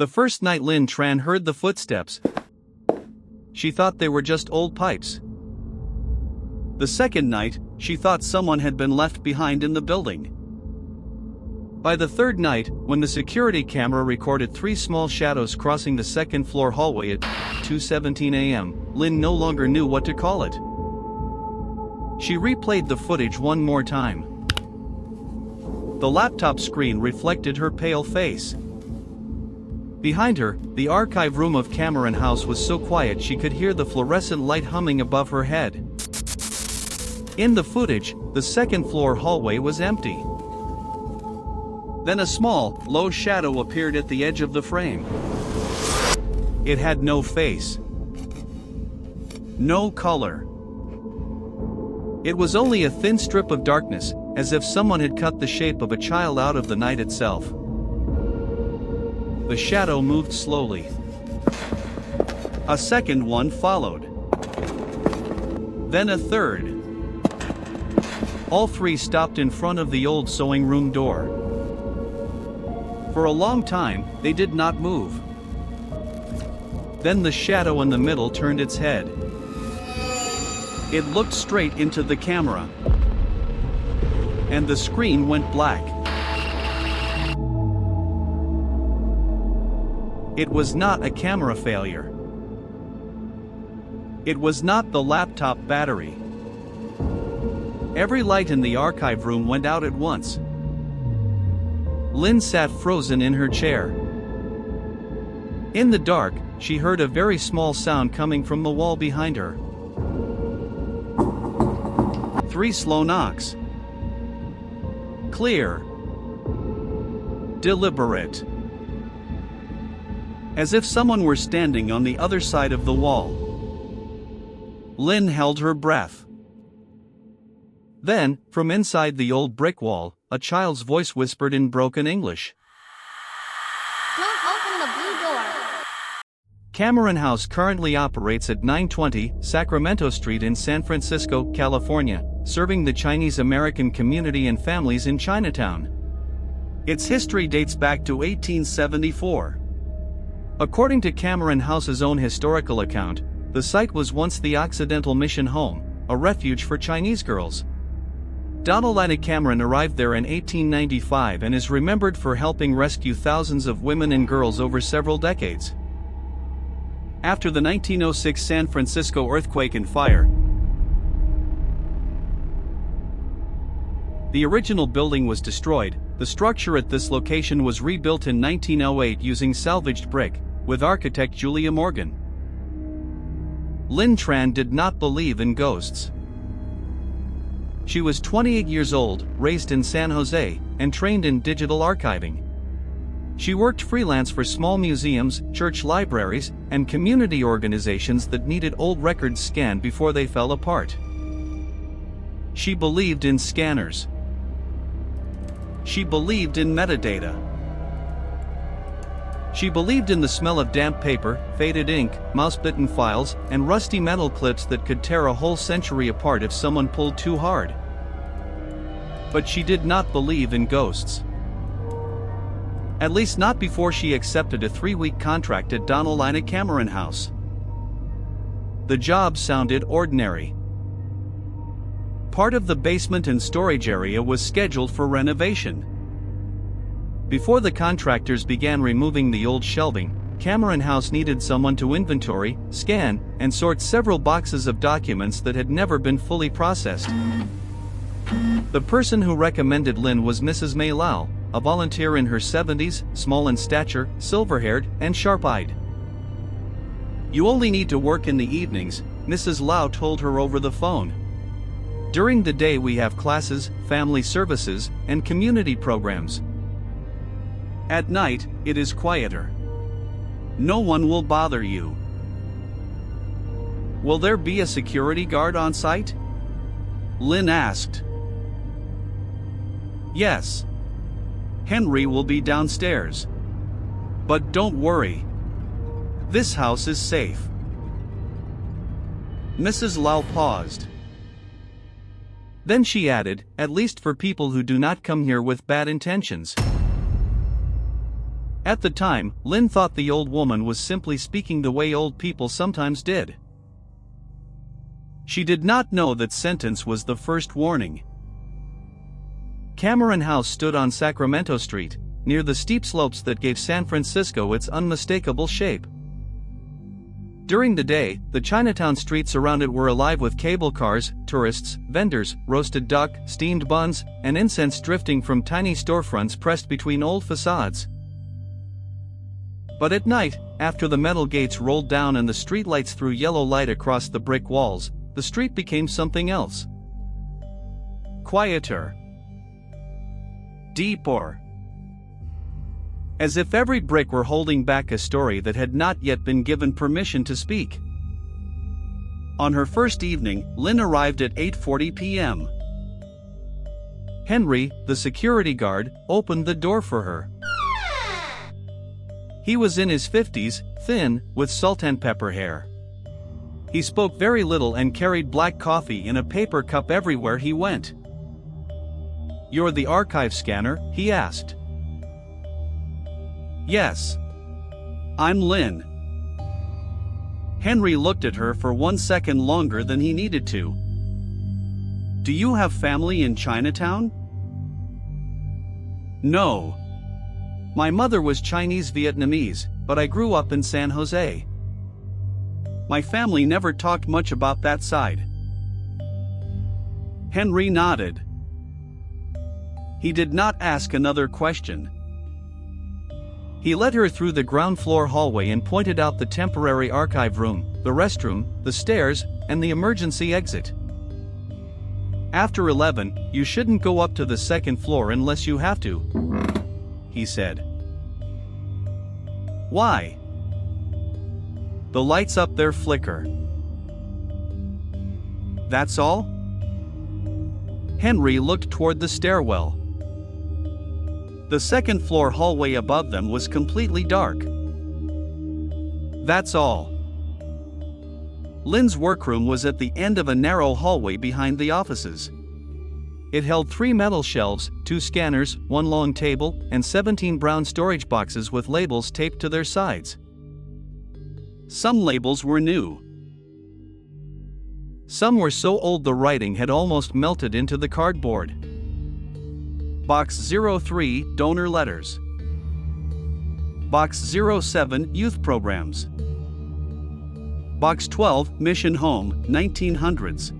The first night Lin Tran heard the footsteps, she thought they were just old pipes. The second night, she thought someone had been left behind in the building. By the third night, when the security camera recorded 3 small shadows crossing the second-floor hallway at 2:17 a.m., Lin no longer knew what to call it. She replayed the footage one more time. The laptop screen reflected her pale face. Behind her, the archive room of Cameron House was so quiet she could hear the fluorescent light humming above her head. In the footage, the second-floor hallway was empty. Then a small, low shadow appeared at the edge of the frame. It had no face. No color. It was only a thin strip of darkness, as if someone had cut the shape of a child out of the night itself. The shadow moved slowly. A second one followed. Then a third. All 3 stopped in front of the old sewing room door. For a long time, they did not move. Then the shadow in the middle turned its head. It looked straight into the camera. And the screen went black. It was not a camera failure. It was not the laptop battery. Every light in the archive room went out at once. Lin sat frozen in her chair. In the dark, she heard a very small sound coming from the wall behind her. 3 slow knocks. Clear. Deliberate. As if someone were standing on the other side of the wall. Lin held her breath. Then, from inside the old brick wall, a child's voice whispered in broken English. Don't open the blue door. Cameron House currently operates at 920 Sacramento Street in San Francisco, California, serving the Chinese American community and families in Chinatown. Its history dates back to 1874. According to Cameron House's own historical account, the site was once the Occidental Mission Home, a refuge for Chinese girls. Donaldina Cameron arrived there in 1895 and is remembered for helping rescue thousands of women and girls over several decades. After the 1906 San Francisco earthquake and fire, the original building was destroyed. The structure at this location was rebuilt in 1908 using salvaged brick, with architect Julia Morgan. Lin Tran did not believe in ghosts. She was 28 years old, raised in San Jose, and trained in digital archiving. She worked freelance for small museums, church libraries, and community organizations that needed old records scanned before they fell apart. She believed in scanners. She believed in metadata. She believed in the smell of damp paper, faded ink, mouse-bitten files, and rusty metal clips that could tear a whole century apart if someone pulled too hard. But she did not believe in ghosts. At least not before she accepted a 3-week contract at Donaldina Cameron House. The job sounded ordinary. Part of the basement and storage area was scheduled for renovation. Before the contractors began removing the old shelving, Cameron House needed someone to inventory, scan, and sort several boxes of documents that had never been fully processed. The person who recommended Lin was Mrs. May Lau, a volunteer in her 70s, small in stature, silver-haired, and sharp-eyed. "You only need to work in the evenings," Mrs. Lau told her over the phone. "During the day we have classes, family services, and community programs. At night, it is quieter. No one will bother you." "Will there be a security guard on site?" Lin asked. "Yes. Henry will be downstairs. But don't worry. This house is safe." Mrs. Lau paused. Then she added, "At least for people who do not come here with bad intentions." At the time, Lynn thought the old woman was simply speaking the way old people sometimes did. She did not know that sentence was the first warning. Cameron House stood on Sacramento Street, near the steep slopes that gave San Francisco its unmistakable shape. During the day, the Chinatown streets around it were alive with cable cars, tourists, vendors, roasted duck, steamed buns, and incense drifting from tiny storefronts pressed between old facades. But at night, after the metal gates rolled down and the streetlights threw yellow light across the brick walls, the street became something else. Quieter. Deeper. As if every brick were holding back a story that had not yet been given permission to speak. On her first evening, Lynn arrived at 8:40 p.m. Henry, the security guard, opened the door for her. He was in his 50s, thin, with salt and pepper hair. He spoke very little and carried black coffee in a paper cup everywhere he went. "You're the archive scanner?" he asked. "Yes. I'm Lynn." Henry looked at her for 1 second longer than he needed to. "Do you have family in Chinatown?" "No. My mother was Chinese Vietnamese, but I grew up in San Jose. My family never talked much about that side." Henry nodded. He did not ask another question. He led her through the ground floor hallway and pointed out the temporary archive room, the restroom, the stairs, and the emergency exit. "After 11, you shouldn't go up to the second floor unless you have to," he said. "Why?" "The lights up there flicker." "That's all?" Henry looked toward the stairwell. The second floor hallway above them was completely dark. "That's all." Lynn's workroom was at the end of a narrow hallway behind the offices. It held 3 metal shelves, 2 scanners, 1 long table, and 17 brown storage boxes with labels taped to their sides. Some labels were new. Some were so old the writing had almost melted into the cardboard. Box 03, Donor Letters. Box 07, Youth Programs. Box 12, Mission Home, 1900s.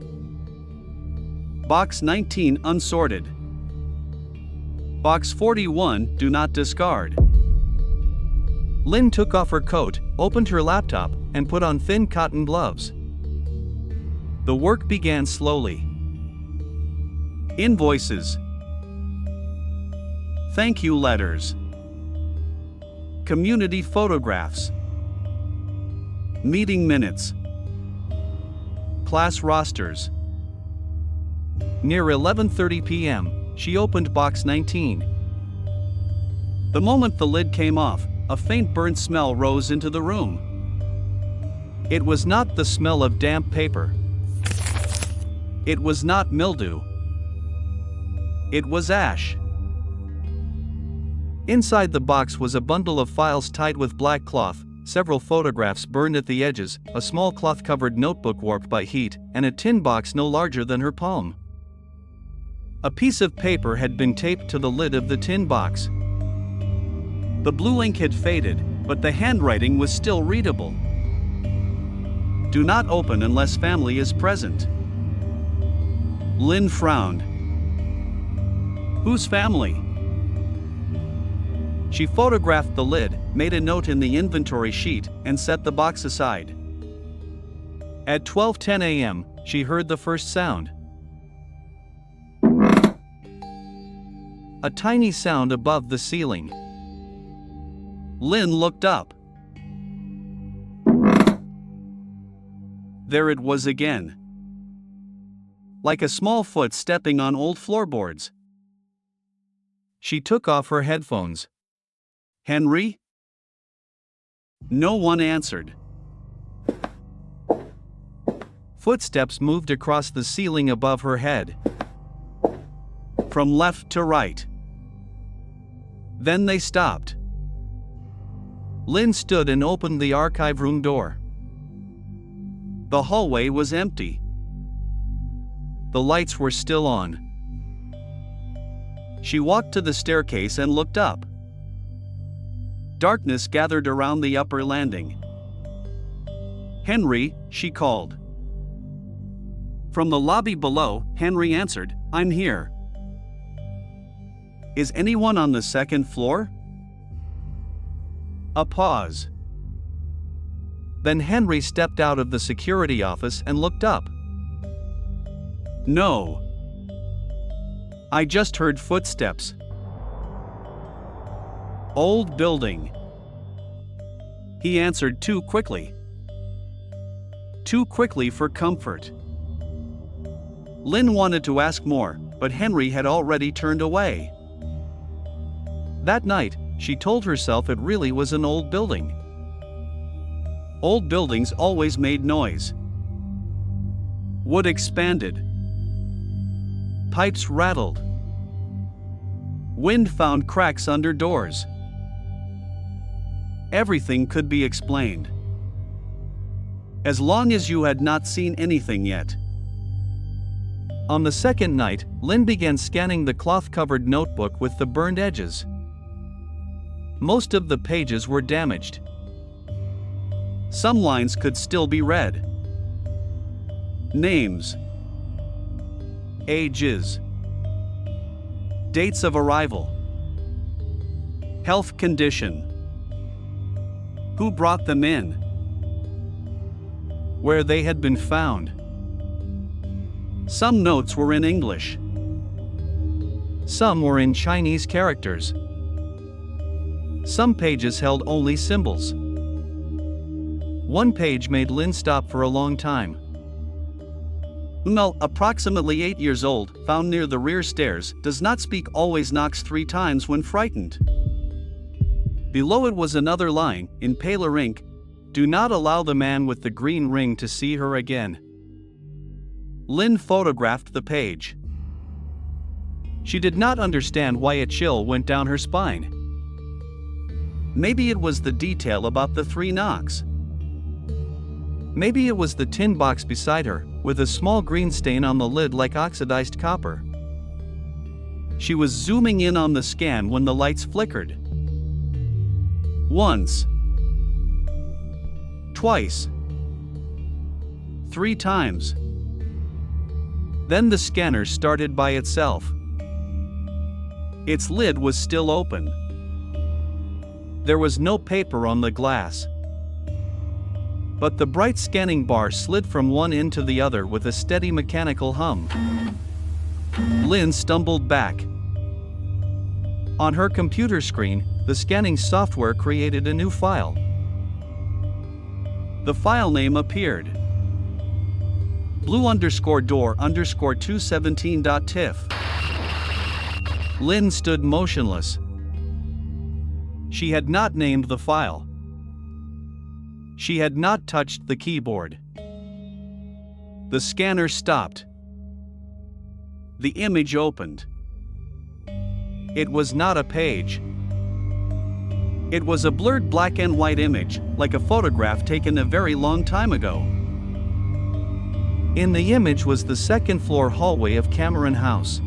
Box 19, Unsorted. Box 41, Do Not Discard. Lynn took off her coat, opened her laptop, and put on thin cotton gloves. The work began slowly. Invoices. Thank you letters. Community photographs. Meeting minutes. Class rosters. Near 11:30 p.m., she opened box 19. The moment the lid came off, a faint burnt smell rose into the room. It was not the smell of damp paper. It was not mildew. It was ash. Inside the box was a bundle of files tied with black cloth, several photographs burned at the edges, a small cloth-covered notebook warped by heat, and a tin box no larger than her palm. A piece of paper had been taped to the lid of the tin box. The blue ink had faded, but the handwriting was still readable. "Do not open unless family is present." Lynn frowned. "Whose family?" She photographed the lid, made a note in the inventory sheet, and set the box aside. At 12:10 a.m., she heard the first sound. A tiny sound above the ceiling. Lynn looked up. There it was again. Like a small foot stepping on old floorboards. She took off her headphones. "Henry?" No one answered. Footsteps moved across the ceiling above her head. From left to right. Then they stopped. Lynn stood and opened the archive room door. The hallway was empty. The lights were still on. She walked to the staircase and looked up. Darkness gathered around the upper landing. "Henry," she called. From the lobby below, Henry answered, "I'm here." "Is anyone on the second floor?" A pause. Then Henry stepped out of the security office and looked up. "No. I just heard footsteps." "Old building." He answered too quickly. Too quickly for comfort. Lynn wanted to ask more, but Henry had already turned away. That night, she told herself it really was an old building. Old buildings always made noise. Wood expanded. Pipes rattled. Wind found cracks under doors. Everything could be explained. As long as you had not seen anything yet. On the second night, Lynn began scanning the cloth-covered notebook with the burned edges. Most of the pages were damaged. Some lines could still be read. Names. Ages. Dates of arrival. Health condition. Who brought them in? Where they had been found. Some notes were in English. Some were in Chinese characters. Some pages held only symbols. One page made Lynn stop for a long time. Umel, approximately 8 years old, found near the rear stairs, does not speak, always knocks 3 times when frightened. Below it was another line, in paler ink, "Do not allow the man with the green ring to see her again." Lynn photographed the page. She did not understand why a chill went down her spine. Maybe it was the detail about the 3 knocks. Maybe it was the tin box beside her, with a small green stain on the lid like oxidized copper. She was zooming in on the scan when the lights flickered. Once. Twice. 3 times. Then the scanner started by itself. Its lid was still open. There was no paper on the glass. But the bright scanning bar slid from one end to the other with a steady mechanical hum. Lynn stumbled back. On her computer screen, the scanning software created a new file. The file name appeared. blue_door_217.tiff. Lynn stood motionless. She had not named the file. She had not touched the keyboard. The scanner stopped. The image opened. It was not a page. It was a blurred black and white image, like a photograph taken a very long time ago. In the image was the second-floor hallway of Cameron House.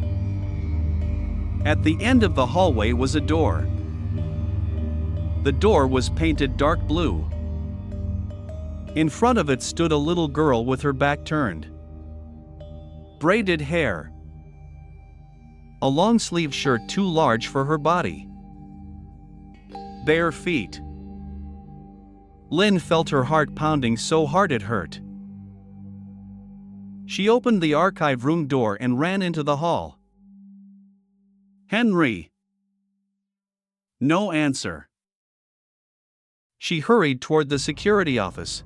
At the end of the hallway was a door. The door was painted dark blue. In front of it stood a little girl with her back turned. Braided hair. A long-sleeved shirt too large for her body. Bare feet. Lynn felt her heart pounding so hard it hurt. She opened the archive room door and ran into the hall. "Henry." No answer. She hurried toward the security office.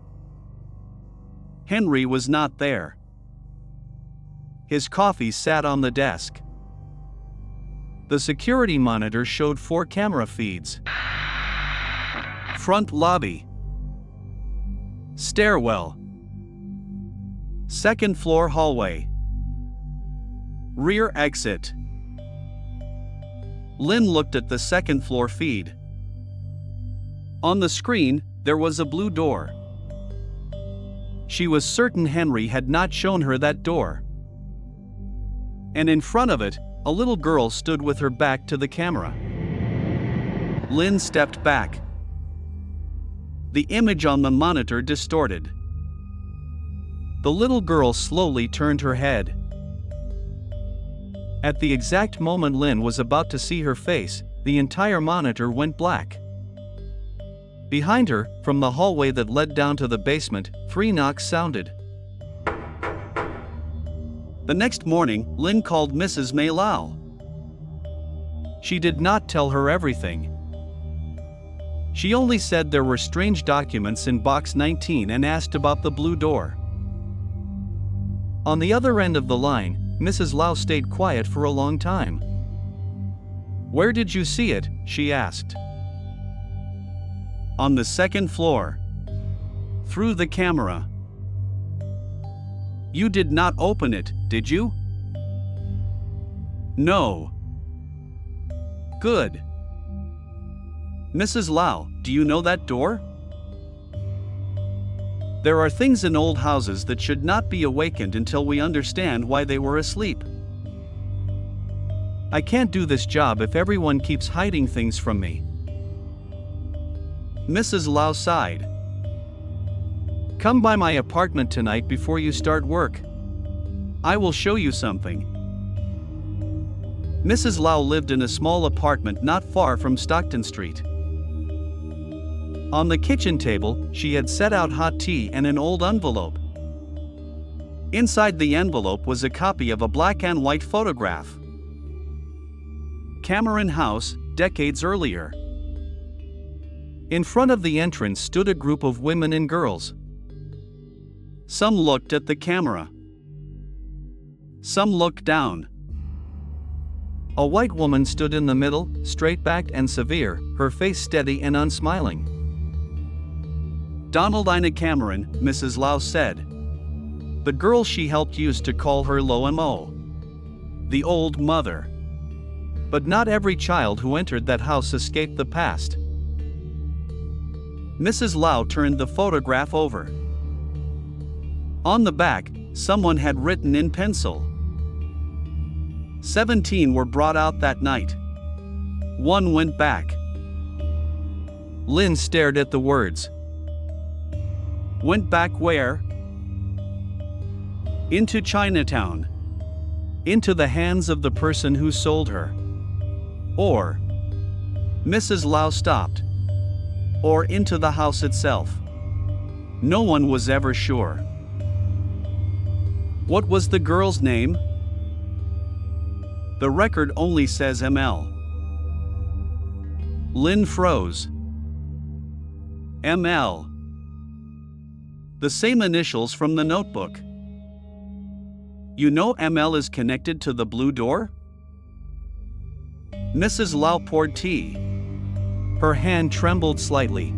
Henry was not there. His coffee sat on the desk. The security monitor showed 4 camera feeds. Front lobby. Stairwell. Second floor hallway. Rear exit. Lynn looked at the second floor feed. On the screen, there was a blue door. She was certain Henry had not shown her that door. And in front of it, a little girl stood with her back to the camera. Lynn stepped back. The image on the monitor distorted. The little girl slowly turned her head. At the exact moment Lynn was about to see her face, the entire monitor went black. Behind her, from the hallway that led down to the basement, 3 knocks sounded. The next morning, Lynn called Mrs. May Lau. She did not tell her everything. She only said there were strange documents in box 19 and asked about the blue door. On the other end of the line, Mrs. Lau stayed quiet for a long time. "Where did you see it?" she asked. "On the 2nd floor. Through the camera." "You did not open it, did you?" "No." "Good. Mrs. Lau, do you know that door?" There are things in old houses that should not be awakened until we understand why they were asleep. I can't do this job if everyone keeps hiding things from me. Mrs. Lau sighed. "Come by my apartment tonight before you start work. I will show you something." Mrs. Lau lived in a small apartment not far from Stockton Street. On the kitchen table, she had set out hot tea and an old envelope. Inside the envelope was a copy of a black and white photograph. Cameron House, decades earlier. In front of the entrance stood a group of women and girls. Some looked at the camera. Some looked down. A white woman stood in the middle, straight-backed and severe, her face steady and unsmiling. "Donaldina Cameron," Mrs. Lau said. The girl she helped used to call her Lo-Mo. The old mother. But not every child who entered that house escaped the past. Mrs. Lau turned the photograph over. On the back, someone had written in pencil. 17 were brought out that night. 1 went back. Lynn stared at the words. Went back where? Into Chinatown. Into the hands of the person who sold her. Or, Mrs. Lau stopped. Or into the house itself. No one was ever sure. What was the girl's name? The record only says ML. Lynn froze. ML. The same initials from the notebook. You know ML is connected to the blue door? Mrs. Lau poured tea. Her hand trembled slightly.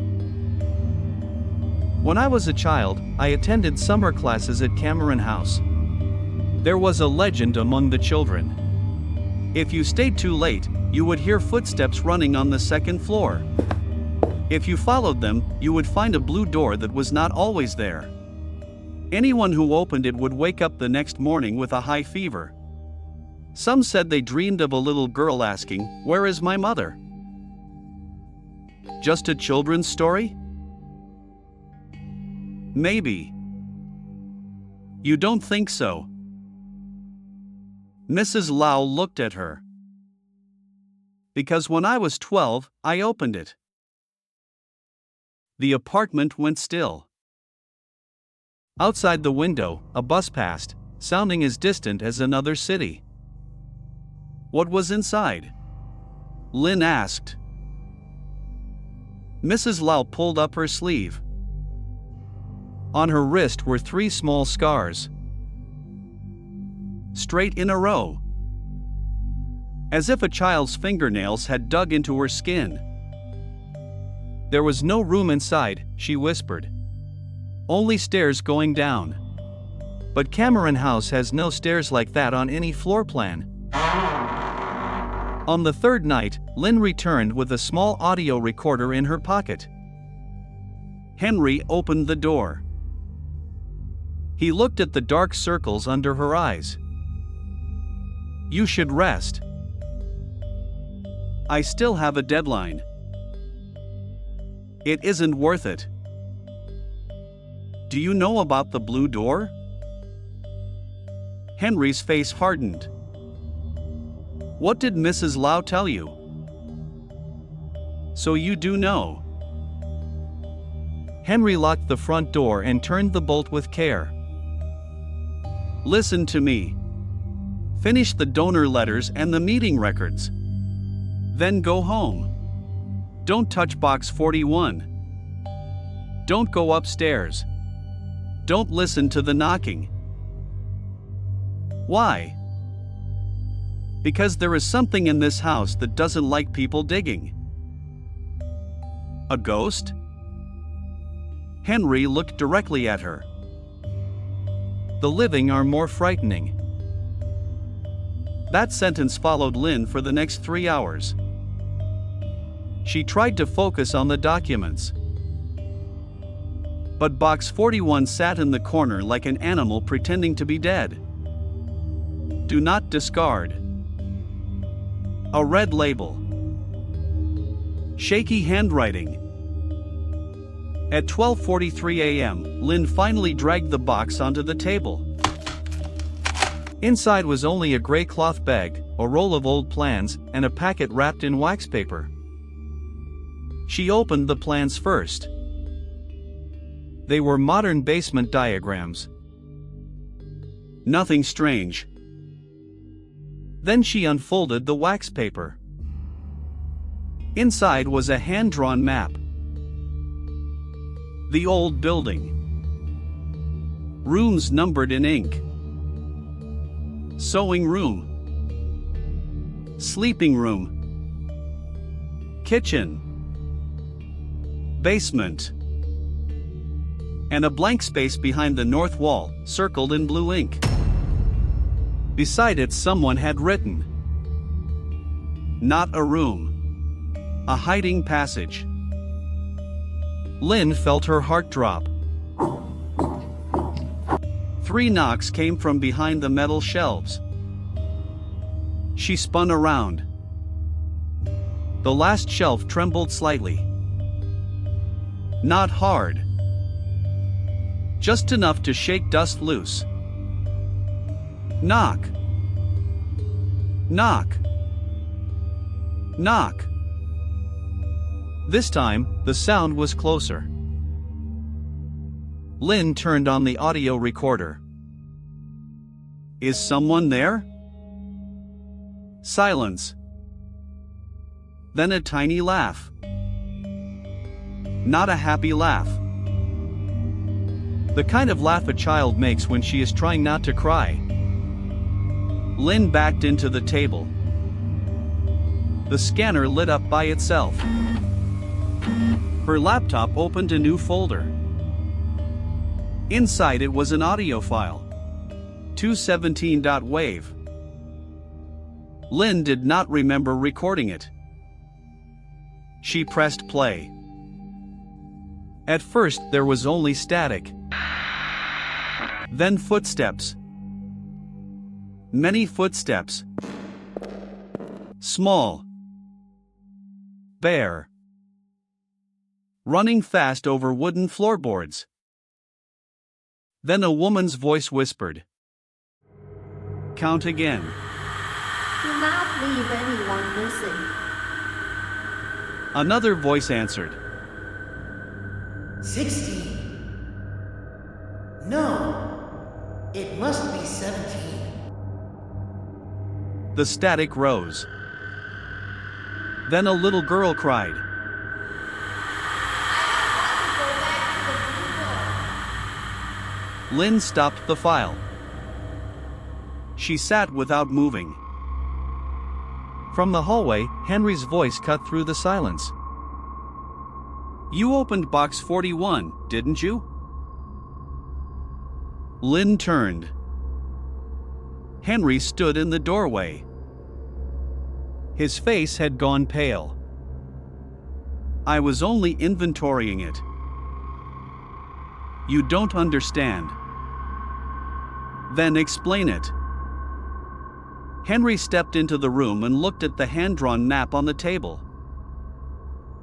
When I was a child, I attended summer classes at Cameron House. There was a legend among the children. If you stayed too late, you would hear footsteps running on the 2nd floor. If you followed them, you would find a blue door that was not always there. Anyone who opened it would wake up the next morning with a high fever. Some said they dreamed of a little girl asking, "Where is my mother?" Just a children's story? Maybe. You don't think so? Mrs. Lau looked at her. Because when I was 12, I opened it. The apartment went still. Outside the window, a bus passed, sounding as distant as another city. What was inside? Lynn asked. Mrs. Lau pulled up her sleeve. On her wrist were 3 small scars. Straight in a row. As if a child's fingernails had dug into her skin. There was no room inside, she whispered. Only stairs going down. But Cameron House has no stairs like that on any floor plan. On the 3rd night, Lynn returned with a small audio recorder in her pocket. Henry opened the door. He looked at the dark circles under her eyes. You should rest. I still have a deadline. It isn't worth it. Do you know about the blue door? Henry's face hardened. What did Mrs. Lau tell you? So you do know. Henry locked the front door and turned the bolt with care. Listen to me. Finish the donor letters and the meeting records. Then go home. Don't touch box 41. Don't go upstairs. Don't listen to the knocking. Why? Because there is something in this house that doesn't like people digging. A ghost? Henry looked directly at her. The living are more frightening. That sentence followed Lynn for the next 3 hours. She tried to focus on the documents. But box 41 sat in the corner like an animal pretending to be dead. Do not discard. A red label. Shaky handwriting. At 12:43 a.m., Lynn finally dragged the box onto the table. Inside was only a gray cloth bag, a roll of old plans, and a packet wrapped in wax paper. She opened the plans first. They were modern basement diagrams. Nothing strange. Then she unfolded the wax paper. Inside was a hand-drawn map. The old building. Rooms numbered in ink. Sewing room. Sleeping room. Kitchen. Basement. And a blank space behind the north wall, circled in blue ink. Beside it, someone had written, "Not a room. A hiding passage." Lynn felt her heart drop. 3 knocks came from behind the metal shelves. She spun around. The last shelf trembled slightly. Not hard. Just enough to shake dust loose. Knock. Knock. Knock. This time, the sound was closer. Lynn turned on the audio recorder. Is someone there? Silence. Then a tiny laugh. Not a happy laugh. The kind of laugh a child makes when she is trying not to cry. Lynn backed into the table. The scanner lit up by itself. Her laptop opened a new folder. Inside it was an audio file. 217.wave. Lynn did not remember recording it. She pressed play. At first there was only static. Then footsteps. Many footsteps. Small. Bare. Running fast over wooden floorboards. Then a woman's voice whispered, "Count again." Do not leave anyone missing. Another voice answered, 16. No, it must be 17. The static rose. Then a little girl cried. Lynn stopped the file. She sat without moving. From the hallway, Henry's voice cut through the silence. You opened box 41, didn't you? Lynn turned. Henry stood in the doorway. His face had gone pale. I was only inventorying it. You don't understand. Then explain it. Henry stepped into the room and looked at the hand-drawn map on the table.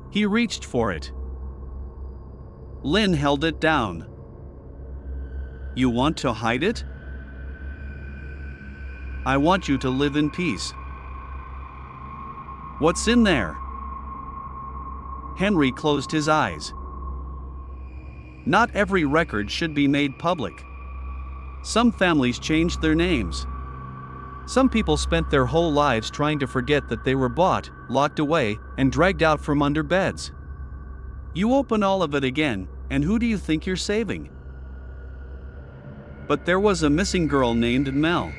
He reached for it. Lynn held it down. You want to hide it? I want you to live in peace. What's in there? Henry closed his eyes. Not every record should be made public. Some families changed their names. Some people spent their whole lives trying to forget that they were bought, locked away, and dragged out from under beds. You open all of it again, and who do you think you're saving? But there was a missing girl named Mel.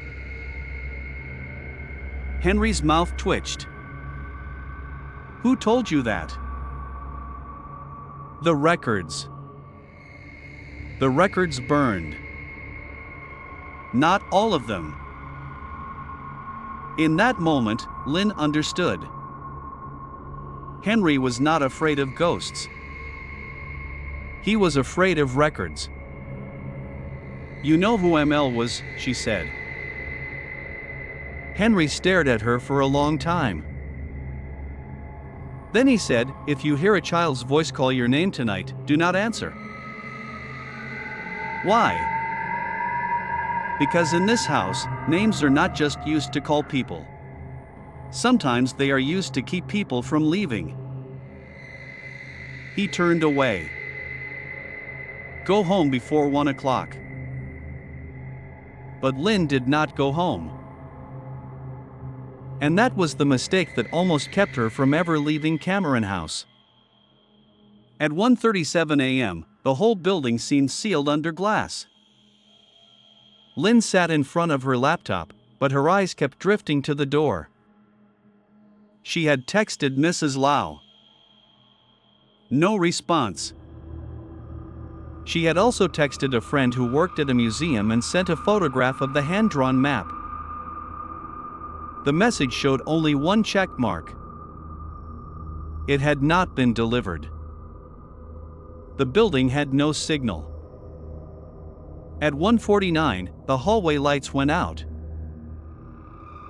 Henry's mouth twitched. Who told you that? The records. The records burned. Not all of them. In that moment, Lynn understood. Henry was not afraid of ghosts. He was afraid of records. You know who ML was, she said. Henry stared at her for a long time. Then he said, if you hear a child's voice call your name tonight, do not answer. Why? Because in this house, names are not just used to call people. Sometimes they are used to keep people from leaving. He turned away. Go home before 1 o'clock. But Lynn did not go home. And that was the mistake that almost kept her from ever leaving Cameron House. At 1:37 a.m., the whole building seemed sealed under glass. Lynn sat in front of her laptop, but her eyes kept drifting to the door. She had texted Mrs. Lau. No response. She had also texted a friend who worked at a museum and sent a photograph of the hand-drawn map. The message showed only one check mark. It had not been delivered. The building had no signal. At 1:49, the hallway lights went out.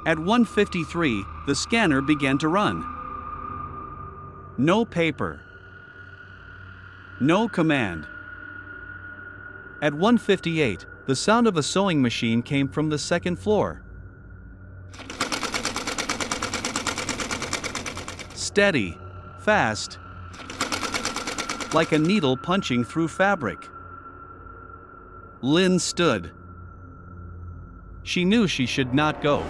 At 1:53, the scanner began to run. No paper. No command. At 1:58, the sound of a sewing machine came from the second floor. Steady, fast, like a needle punching through fabric. Lynn stood. She knew she should not go.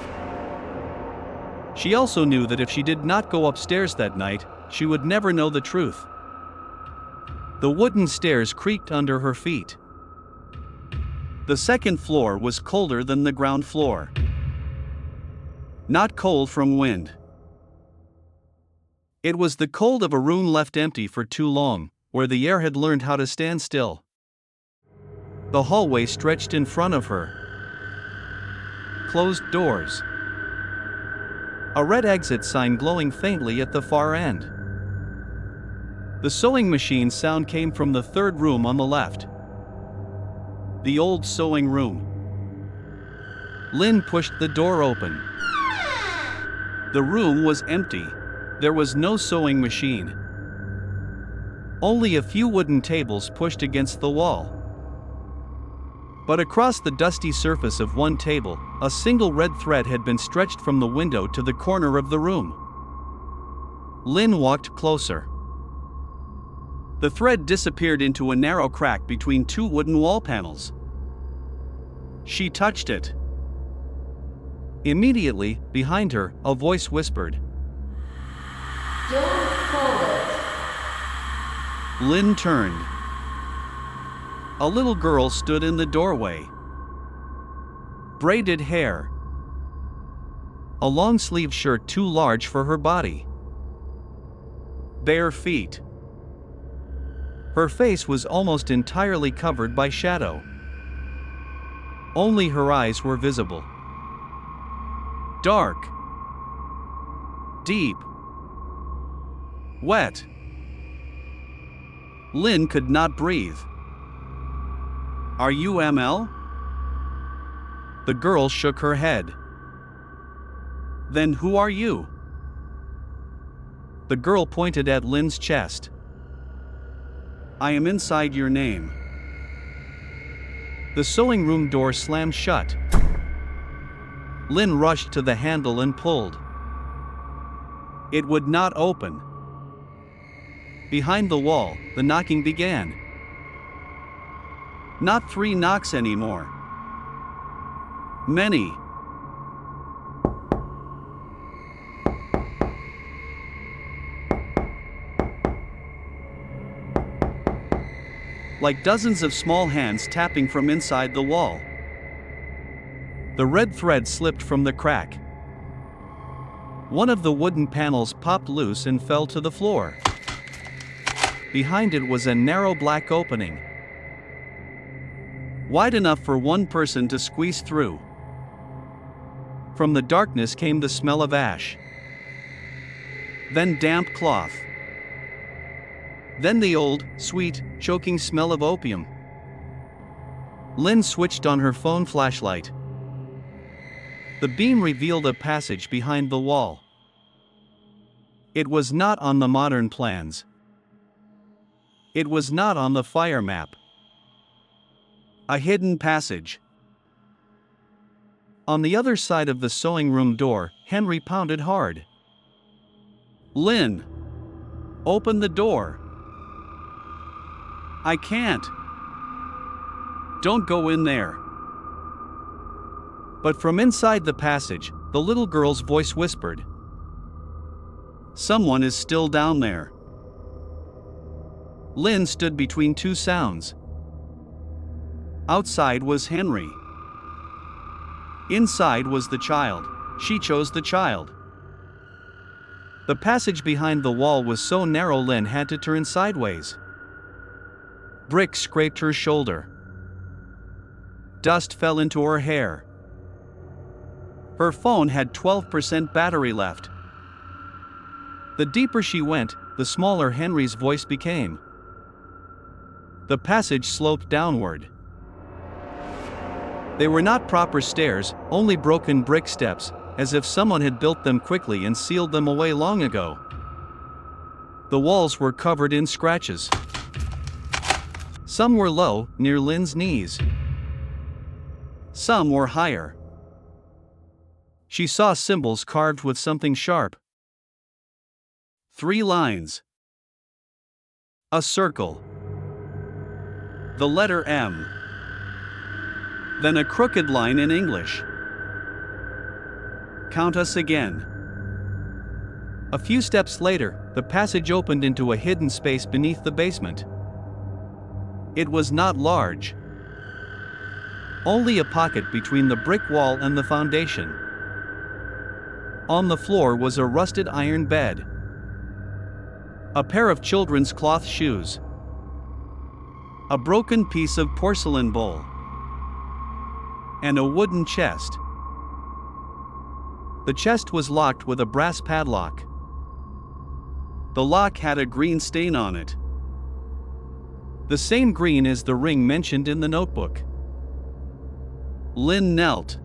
She also knew that if she did not go upstairs that night, she would never know the truth. The wooden stairs creaked under her feet. The second floor was colder than the ground floor. Not cold from wind. It was the cold of a room left empty for too long, where the air had learned how to stand still. The hallway stretched in front of her. Closed doors. A red exit sign glowing faintly at the far end. The sewing machine sound came from the third room on the left. The old sewing room. Lynn pushed the door open. The room was empty. There was no sewing machine. Only a few wooden tables pushed against the wall. But across the dusty surface of one table, a single red thread had been stretched from the window to the corner of the room. Lynn walked closer. The thread disappeared into a narrow crack between two wooden wall panels. She touched it. Immediately, behind her, a voice whispered, Don't pull it. Lynn turned. A little girl stood in the doorway. Braided hair. A long-sleeved shirt too large for her body. Bare feet. Her face was almost entirely covered by shadow. Only her eyes were visible. Dark. Deep. Wet. Lynn could not breathe. Are you ML? The girl shook her head. Then who are you? The girl pointed at Lynn's chest. I am inside your name. The sewing room door slammed shut. Lynn rushed to the handle and pulled. It would not open. Behind the wall, the knocking began. Not 3 knocks anymore. Many. Like dozens of small hands tapping from inside the wall. The red thread slipped from the crack. One of the wooden panels popped loose and fell to the floor. Behind it was a narrow black opening, wide enough for one person to squeeze through. From the darkness came the smell of ash. Then damp cloth. Then the old, sweet, choking smell of opium. Lynn switched on her phone flashlight. The beam revealed a passage behind the wall. It was not on the modern plans. It was not on the fire map. A hidden passage. On the other side of the sewing room door, Henry pounded hard. Lynn! Open the door! I can't. Don't go in there. But from inside the passage, the little girl's voice whispered. Someone is still down there. Lynn stood between 2 sounds. Outside was Henry. Inside was the child. She chose the child. The passage behind the wall was so narrow Lynn had to turn sideways. Bricks scraped her shoulder. Dust fell into her hair. Her phone had 12% battery left. The deeper she went, the smaller Henry's voice became. The passage sloped downward. They were not proper stairs, only broken brick steps, as if someone had built them quickly and sealed them away long ago. The walls were covered in scratches. Some were low, near Lynn's knees. Some were higher. She saw symbols carved with something sharp. 3 lines. A circle. The letter M. Then a crooked line in English. Count us again. A few steps later, the passage opened into a hidden space beneath the basement. It was not large. Only a pocket between the brick wall and the foundation. On the floor was a rusted iron bed. A pair of children's cloth shoes. A broken piece of porcelain bowl. And a wooden chest. The chest was locked with a brass padlock. The lock had a green stain on it. The same green as the ring mentioned in the notebook. Lynn knelt.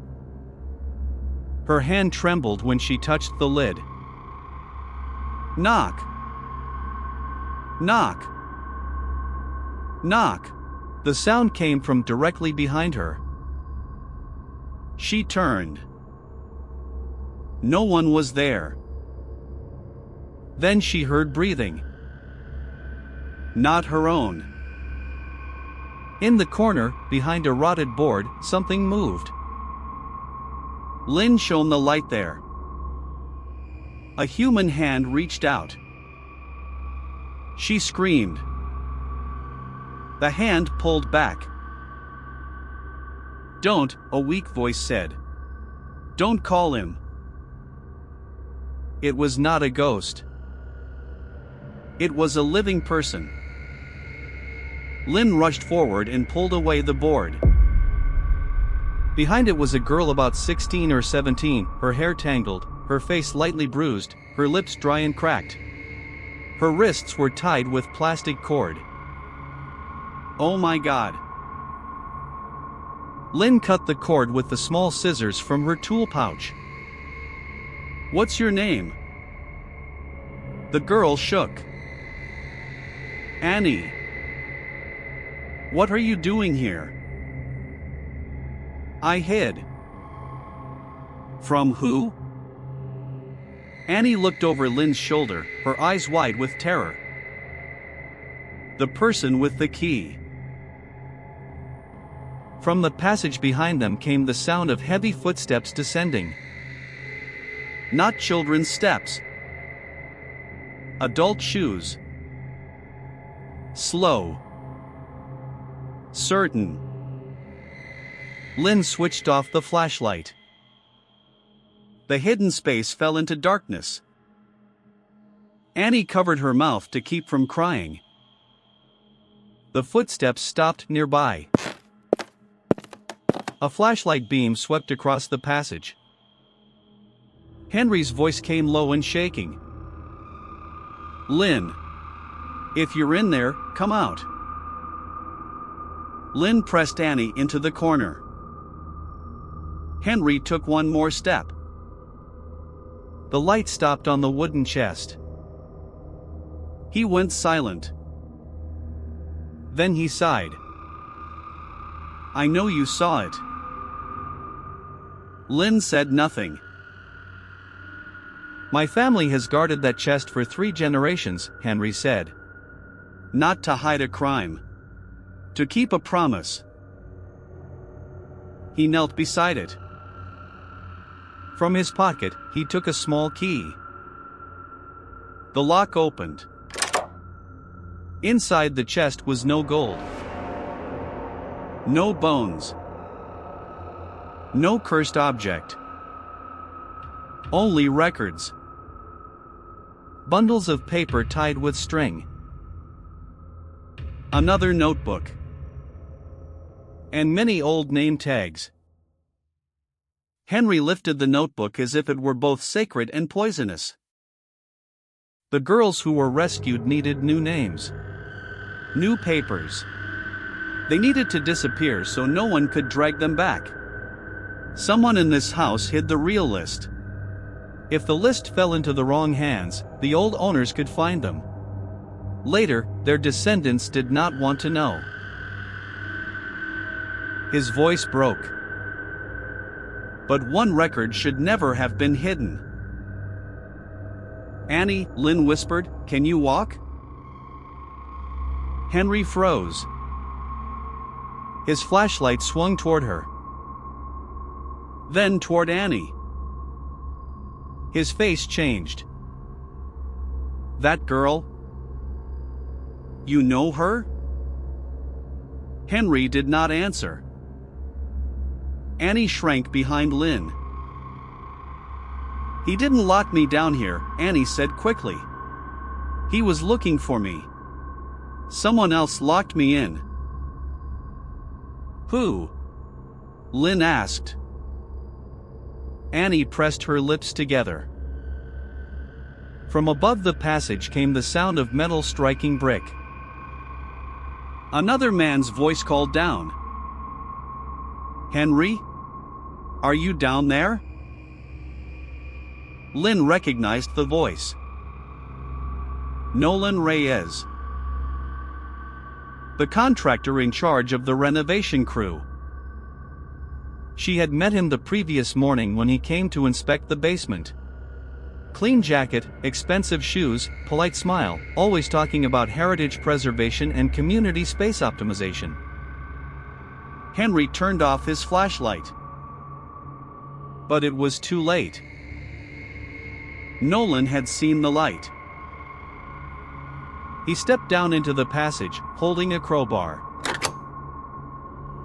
Her hand trembled when she touched the lid. Knock. Knock. Knock. The sound came from directly behind her. She turned. No one was there. Then she heard breathing. Not her own. In the corner, behind a rotted board, something moved. Lynn shone the light there. A human hand reached out. She screamed. The hand pulled back. Don't, a weak voice said. Don't call him. It was not a ghost. It was a living person. Lynn rushed forward and pulled away the board. Behind it was a girl about 16 or 17, her hair tangled, her face lightly bruised, her lips dry and cracked. Her wrists were tied with plastic cord. Oh my God. Lynn cut the cord with the small scissors from her tool pouch. "What's your name?" The girl shook. "Annie." "What are you doing here?" "I hid." "From who?" Annie looked over Lynn's shoulder, her eyes wide with terror. "The person with the key." From the passage behind them came the sound of heavy footsteps descending. Not children's steps. Adult shoes. Slow. Certain. Lynn switched off the flashlight. The hidden space fell into darkness. Annie covered her mouth to keep from crying. The footsteps stopped nearby. A flashlight beam swept across the passage. Henry's voice came low and shaking. "Lynn, if you're in there, come out." Lynn pressed Annie into the corner. Henry took one more step. The light stopped on the wooden chest. He went silent. Then he sighed. "I know you saw it." Lynn said nothing. "My family has guarded that chest for 3 generations," Henry said. "Not to hide a crime. To keep a promise." He knelt beside it. From his pocket, he took a small key. The lock opened. Inside the chest was no gold. No bones. No cursed object. Only records. Bundles of paper tied with string. Another notebook. And many old name tags. Henry lifted the notebook as if it were both sacred and poisonous. The girls who were rescued needed new names. New papers. They needed to disappear so no one could drag them back. Someone in this house hid the real list. If the list fell into the wrong hands, the old owners could find them. Later, their descendants did not want to know. His voice broke. But one record should never have been hidden. "Annie," Lynn whispered, "can you walk?" Henry froze. His flashlight swung toward her. Then toward Annie. His face changed. "That girl? You know her?" Henry did not answer. Annie shrank behind Lynn. "He didn't lock me down here," Annie said quickly. "He was looking for me. Someone else locked me in." "Who?" Lynn asked. Annie pressed her lips together. From above the passage came the sound of metal striking brick. Another man's voice called down. "Henry? Are you down there?" Lynn recognized the voice. Nolan Reyes. The contractor in charge of the renovation crew. She had met him the previous morning when he came to inspect the basement. Clean jacket, expensive shoes, polite smile, always talking about heritage preservation and community space optimization. Henry turned off his flashlight. But it was too late. Nolan had seen the light. He stepped down into the passage, holding a crowbar.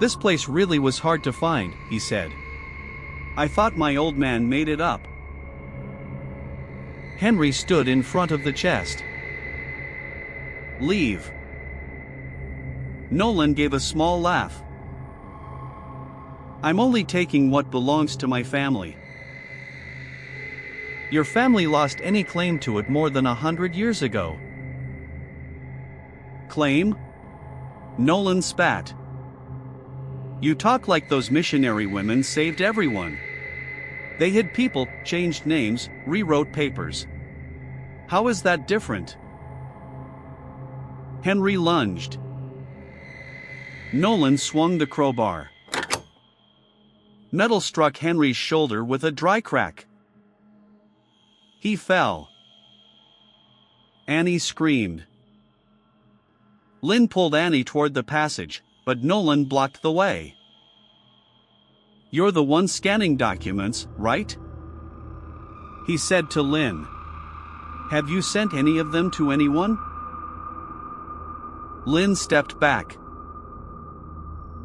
"This place really was hard to find," he said. "I thought my old man made it up." Henry stood in front of the chest. "Leave." Nolan gave a small laugh. "I'm only taking what belongs to my family." "Your family lost any claim to it more than 100 years ago." "Claim?" Nolan spat. You talk like those missionary women saved everyone. They hid people, changed names, rewrote papers. How is that different? Henry lunged. Nolan swung the crowbar. Metal struck Henry's shoulder with a dry crack. He fell. Annie screamed. Lynn pulled Annie toward the passage, but Nolan blocked the way. "You're the one scanning documents, right?" he said to Lynn. "Have you sent any of them to anyone?" Lynn stepped back.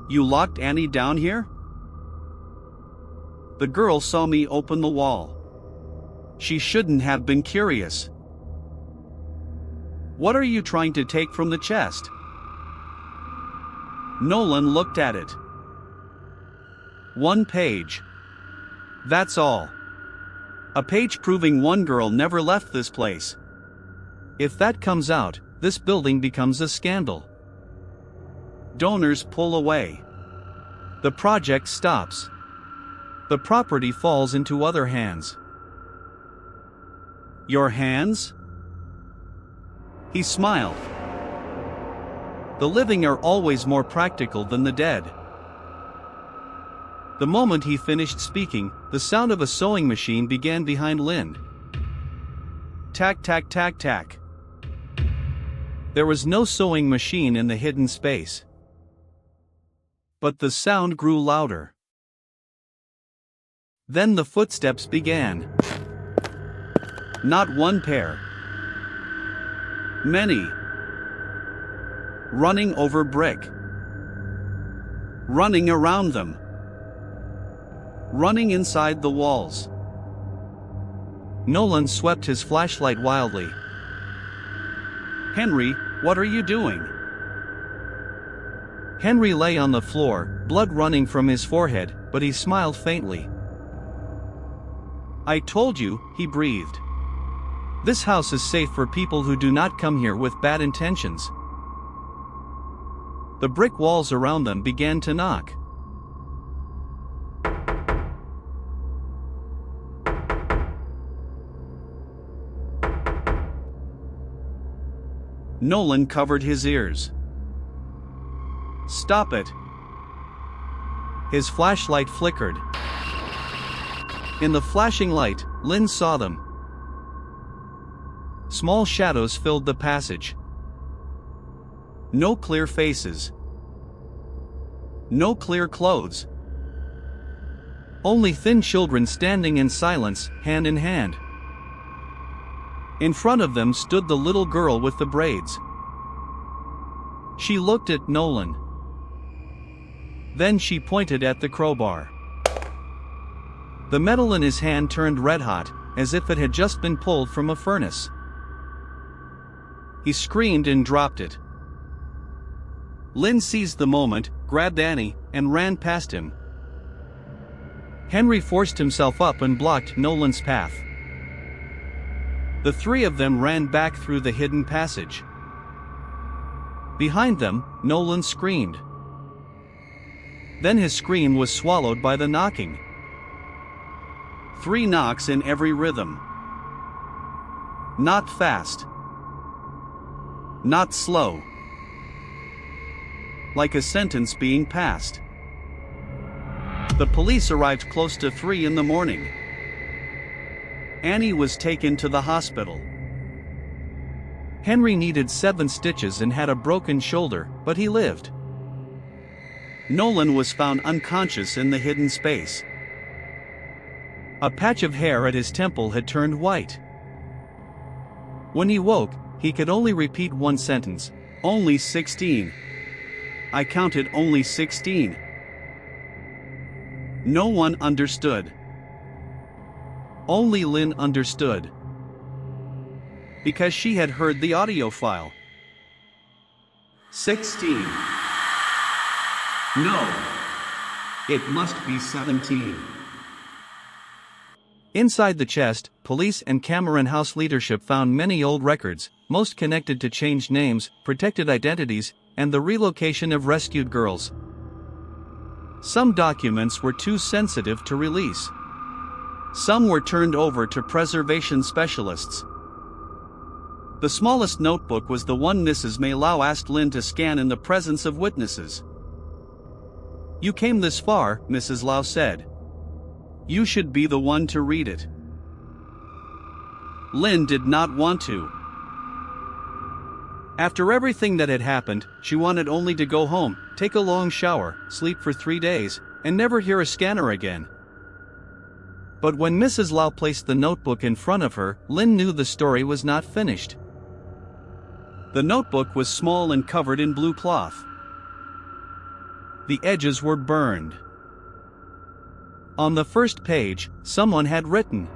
"You locked Annie down here?" "The girl saw me open the wall. She shouldn't have been curious." "What are you trying to take from the chest?" Nolan looked at it. "One page. That's all. A page proving one girl never left this place. If that comes out, this building becomes a scandal. Donors pull away. The project stops. The property falls into other hands." "Your hands?" He smiled. "The living are always more practical than the dead." The moment he finished speaking, the sound of a sewing machine began behind Lynn. Tack, tack, tack, tack. There was no sewing machine in the hidden space. But the sound grew louder. Then the footsteps began. Not one pair. Many. Running over brick. Running around them. Running inside the walls. Nolan swept his flashlight wildly. "Henry, what are you doing?" Henry lay on the floor, blood running from his forehead, but he smiled faintly. "I told you," he breathed. "This house is safe for people who do not come here with bad intentions." The brick walls around them began to knock. Nolan covered his ears. "Stop it." His flashlight flickered. In the flashing light, Lynn saw them. Small shadows filled the passage. No clear faces. No clear clothes. Only thin children standing in silence, hand in hand. In front of them stood the little girl with the braids. She looked at Nolan. Then she pointed at the crowbar. The metal in his hand turned red hot, as if it had just been pulled from a furnace. He screamed and dropped it. Lynn seized the moment, grabbed Annie, and ran past him. Henry forced himself up and blocked Nolan's path. The three of them ran back through the hidden passage. Behind them, Nolan screamed. Then his scream was swallowed by the knocking. 3 knocks in every rhythm. Not fast. Not slow. Like a sentence being passed. The police arrived close to 3 in the morning. Annie was taken to the hospital. Henry needed 7 stitches and had a broken shoulder, but he lived. Nolan was found unconscious in the hidden space. A patch of hair at his temple had turned white. When he woke, he could only repeat one sentence, "Only 16. I counted only 16. No one understood. Only Lynn understood. Because she had heard the audio file. 16. No. It must be 17. Inside the chest, police and Cameron House leadership found many old records, most connected to changed names, protected identities, and the relocation of rescued girls. Some documents were too sensitive to release. Some were turned over to preservation specialists. The smallest notebook was the one Mrs. Maylau asked Lynn to scan in the presence of witnesses. "You came this far," Mrs. Lau said. "You should be the one to read it." Lynn did not want to. After everything that had happened, she wanted only to go home, take a long shower, sleep for 3 days, and never hear a scanner again. But when Mrs. Lau placed the notebook in front of her, Lynn knew the story was not finished. The notebook was small and covered in blue cloth. The edges were burned. On the first page, someone had written,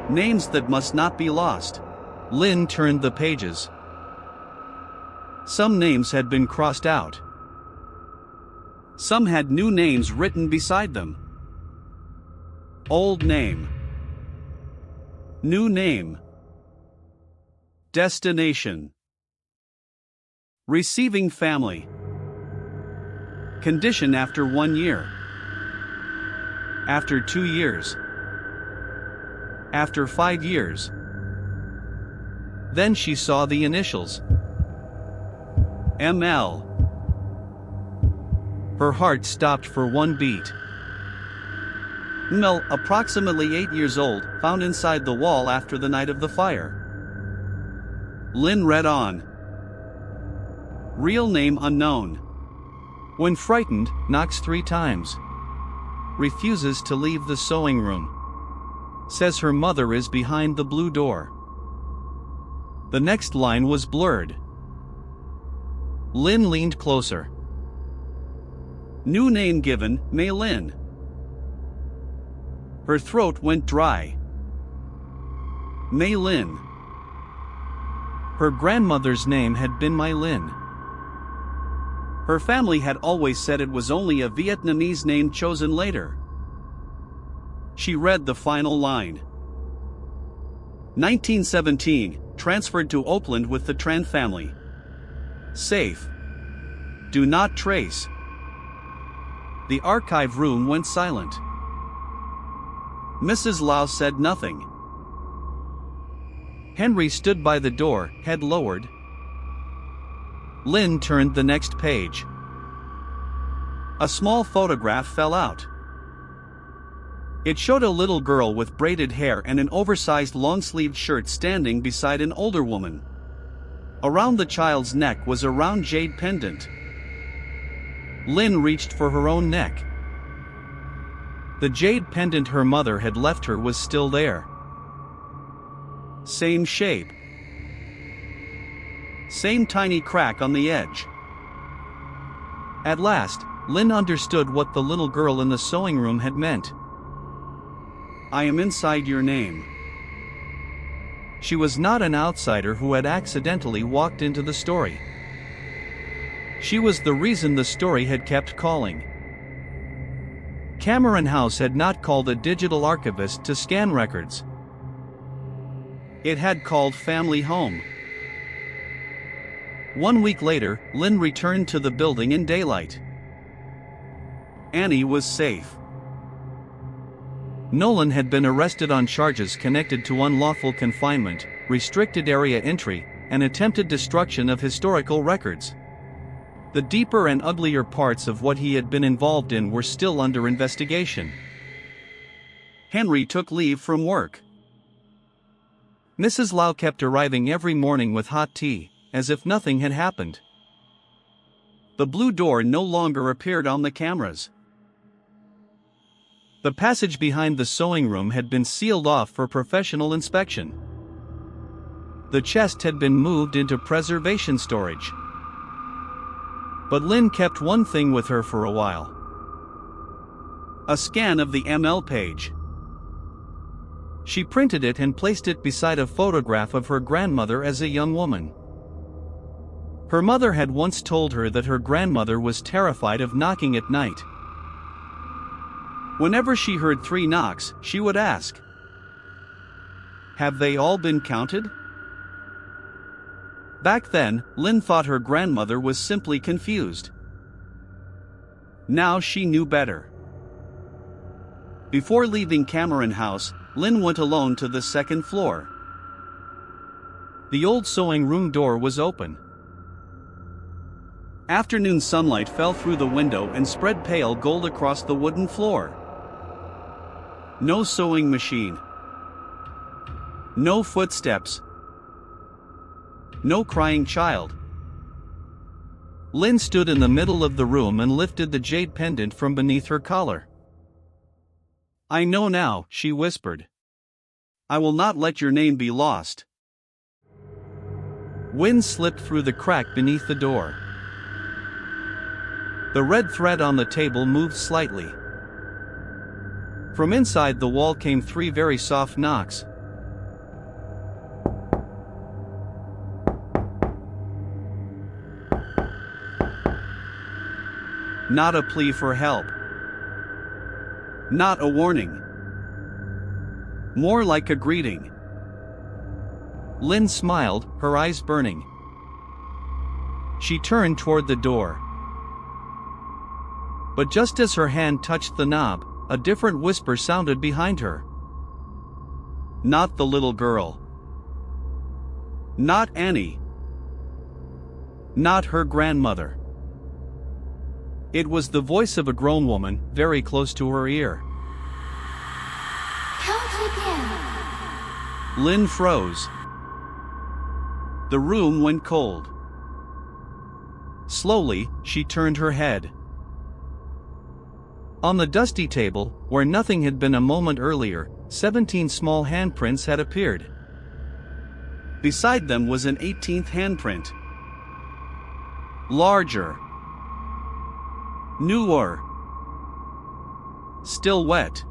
"Names that must not be lost." Lynn turned the pages. Some names had been crossed out. Some had new names written beside them. Old name. New name. Destination. Receiving family. Condition after 1 year. After 2 years. After 5 years. Then she saw the initials. ML. Her heart stopped for 1 beat. Mel, approximately 8 years old, found inside the wall after the night of the fire. Lynn read on. Real name unknown. When frightened, knocks 3 times. Refuses to leave the sewing room. Says her mother is behind the blue door. The next line was blurred. Lynn leaned closer. New name given, May Lynn. Her throat went dry. May Lynn. Her grandmother's name had been Mai Lynn. Her family had always said it was only a Vietnamese name chosen later. She read the final line. 1917, transferred to Oakland with the Tran family. Safe. Do not trace. The archive room went silent. Mrs. Lau said nothing. Henry stood by the door, head lowered. Lynn turned the next page. A small photograph fell out. It showed a little girl with braided hair and an oversized long-sleeved shirt standing beside an older woman. Around the child's neck was a round jade pendant. Lynn reached for her own neck. The jade pendant her mother had left her was still there. Same shape. Same tiny crack on the edge. At last, Lynn understood what the little girl in the sewing room had meant. I am inside your name. She was not an outsider who had accidentally walked into the story. She was the reason the story had kept calling. Cameron House had not called a digital archivist to scan records. It had called family home. 1 week later, Lynn returned to the building in daylight. Annie was safe. Nolan had been arrested on charges connected to unlawful confinement, restricted area entry, and attempted destruction of historical records. The deeper and uglier parts of what he had been involved in were still under investigation. Henry took leave from work. Mrs. Lau kept arriving every morning with hot tea, as if nothing had happened. The blue door no longer appeared on the cameras. The passage behind the sewing room had been sealed off for professional inspection. The chest had been moved into preservation storage. But Lynn kept one thing with her for a while. A scan of the ML page. She printed it and placed it beside a photograph of her grandmother as a young woman. Her mother had once told her that her grandmother was terrified of knocking at night. Whenever she heard 3 knocks, she would ask, "Have they all been counted?" Back then, Lynn thought her grandmother was simply confused. Now she knew better. Before leaving Cameron House, Lynn went alone to the second floor. The old sewing room door was open. Afternoon sunlight fell through the window and spread pale gold across the wooden floor. No sewing machine. No footsteps. No crying child. Lynn stood in the middle of the room and lifted the jade pendant from beneath her collar. "I know now," she whispered. "I will not let your name be lost." Wind slipped through the crack beneath the door. The red thread on the table moved slightly. From inside the wall came 3 very soft knocks. Not a plea for help. Not a warning. More like a greeting. Lynn smiled, her eyes burning. She turned toward the door. But just as her hand touched the knob, a different whisper sounded behind her. Not the little girl. Not Annie. Not her grandmother. It was the voice of a grown woman, very close to her ear. Count again. Lynn froze. The room went cold. Slowly, she turned her head. On the dusty table, where nothing had been a moment earlier, 17 small handprints had appeared. Beside them was an 18th handprint. Larger. Newer. Still wet.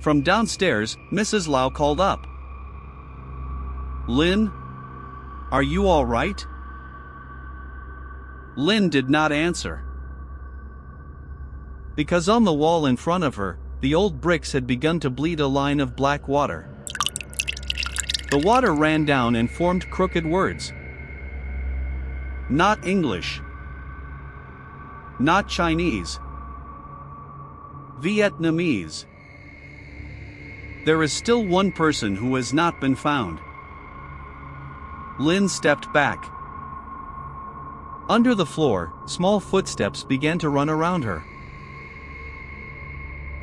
From downstairs, Mrs. Lau called up. "Lynn? Are you all right?" Lynn did not answer. Because on the wall in front of her, the old bricks had begun to bleed a line of black water. The water ran down and formed crooked words. Not English. Not Chinese. Vietnamese. There is still one person who has not been found. Lynn stepped back. Under the floor, small footsteps began to run around her.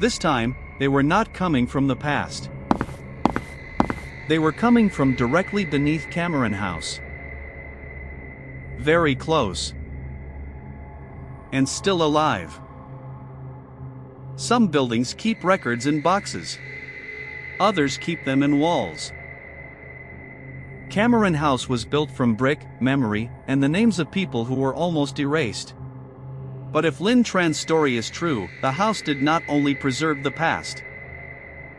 This time, they were not coming from the past. They were coming from directly beneath Cameron House. Very close. And still alive. Some buildings keep records in boxes. Others keep them in walls. Cameron House was built from brick, memory, and the names of people who were almost erased. But if Lynn Tran's story is true, the house did not only preserve the past.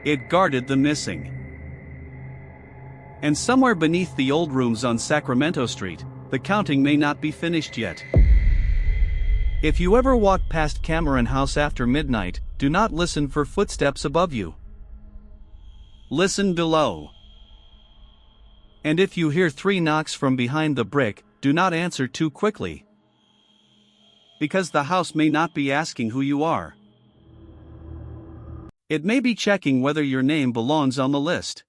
It guarded the missing. And somewhere beneath the old rooms on Sacramento Street, the counting may not be finished yet. If you ever walk past Cameron House after midnight, do not listen for footsteps above you. Listen below. And if you hear 3 knocks from behind the brick, do not answer too quickly. Because the house may not be asking who you are. It may be checking whether your name belongs on the list.